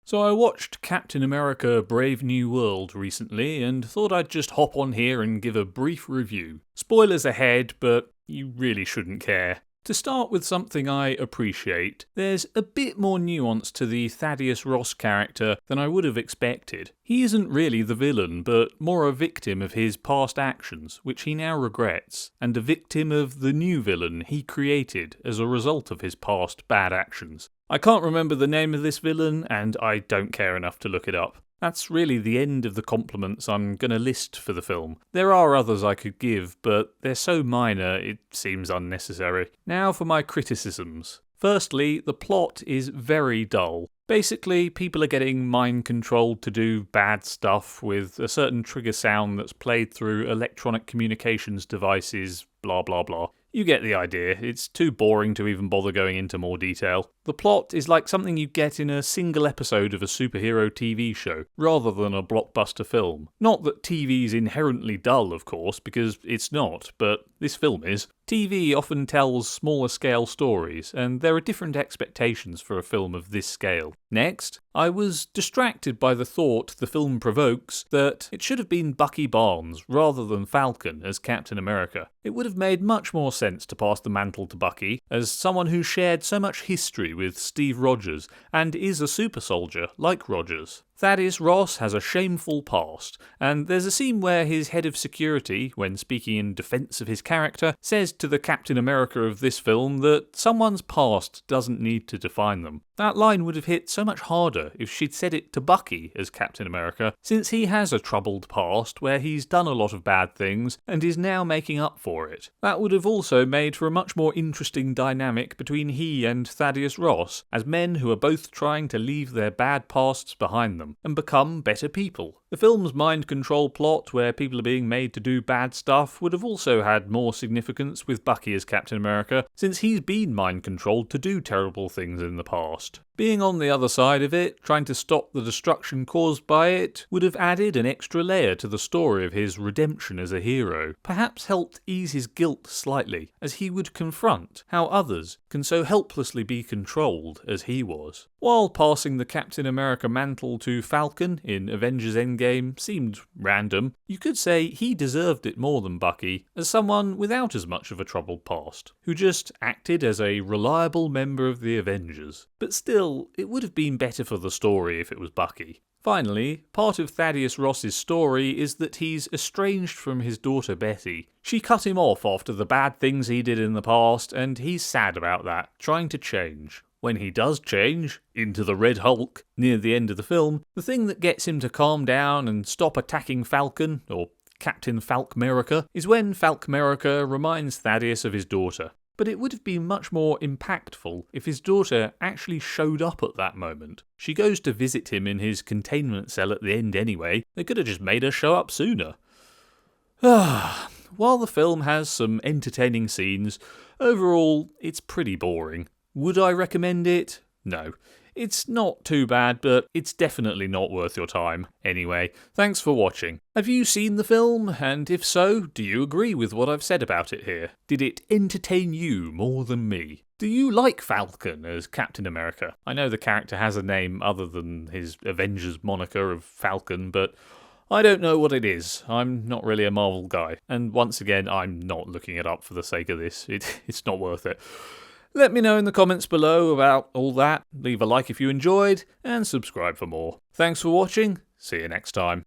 So I watched Captain America Brave New World recently and thought I'd just hop on here and give a brief review. Spoilers ahead, but you really shouldn't care. To start with something I appreciate, there's a bit more nuance to the Thaddeus Ross character than I would have expected. He isn't really the villain, but more a victim of his past actions, which he now regrets, and a victim of the new villain he created as a result of his past bad actions. I can't remember the name of this villain, and I don't care enough to look it up. That's really the end of the compliments I'm going to list for the film. There are others I could give, but they're so minor it seems unnecessary. Now for my criticisms. Firstly, the plot is very dull. Basically, people are getting mind-controlled to do bad stuff with a certain trigger sound that's played through electronic communications devices, blah blah blah. You get the idea, it's too boring to even bother going into more detail. The plot is like something you get in a single episode of a superhero TV show, rather than a blockbuster film. Not that TV's inherently dull, of course, because it's not, but this film is. TV often tells smaller scale stories, and there are different expectations for a film of this scale. Next, I was distracted by the thought the film provokes that it should have been Bucky Barnes rather than Falcon as Captain America. It would have made much more sense to pass the mantle to Bucky, as someone who shared so much history with Steve Rogers and is a super soldier like Rogers. Thaddeus Ross has a shameful past, and there's a scene where his head of security, when speaking in defence of his character, says to the Captain America of this film that someone's past doesn't need to define them. That line would have hit so much harder if she'd said it to Bucky as Captain America, since he has a troubled past where he's done a lot of bad things and is now making up for it. That would have also made for a much more interesting dynamic between he and Thaddeus Ross, as men who are both trying to leave their bad pasts behind them and become better people. The film's mind control plot, where people are being made to do bad stuff, would have also had more significance with Bucky as Captain America, since he's been mind controlled to do terrible things in the past. Being on the other side of it, trying to stop the destruction caused by it, would have added an extra layer to the story of his redemption as a hero, perhaps helped ease his guilt slightly, as he would confront how others can so helplessly be controlled as he was. While passing the Captain America mantle to Falcon in Avengers Endgame seemed random, you could say he deserved it more than Bucky, as someone without as much of a troubled past, who just acted as a reliable member of the Avengers. But still, it would have been better for the story if it was Bucky. Finally, part of Thaddeus Ross's story is that he's estranged from his daughter Betty. She cut him off after the bad things he did in the past, and he's sad about that, trying to change. When he does change, into the Red Hulk, near the end of the film, the thing that gets him to calm down and stop attacking Falcon, or Captain Falkmerica, is when Falkmerica reminds Thaddeus of his daughter. But it would have been much more impactful if his daughter actually showed up at that moment. She goes to visit him in his containment cell at the end anyway. They could have just made her show up sooner. While the film has some entertaining scenes, overall it's pretty boring. Would I recommend it? No. It's not too bad, but it's definitely not worth your time. Anyway, thanks for watching. Have you seen the film? And if so, do you agree with what I've said about it here? Did it entertain you more than me? Do you like Falcon as Captain America? I know the character has a name other than his Avengers moniker of Falcon, but I don't know what it is. I'm not really a Marvel guy. And once again, I'm not looking it up for the sake of this. It's not worth it. Let me know in the comments below about all that, leave a like if you enjoyed, and subscribe for more. Thanks for watching, see you next time.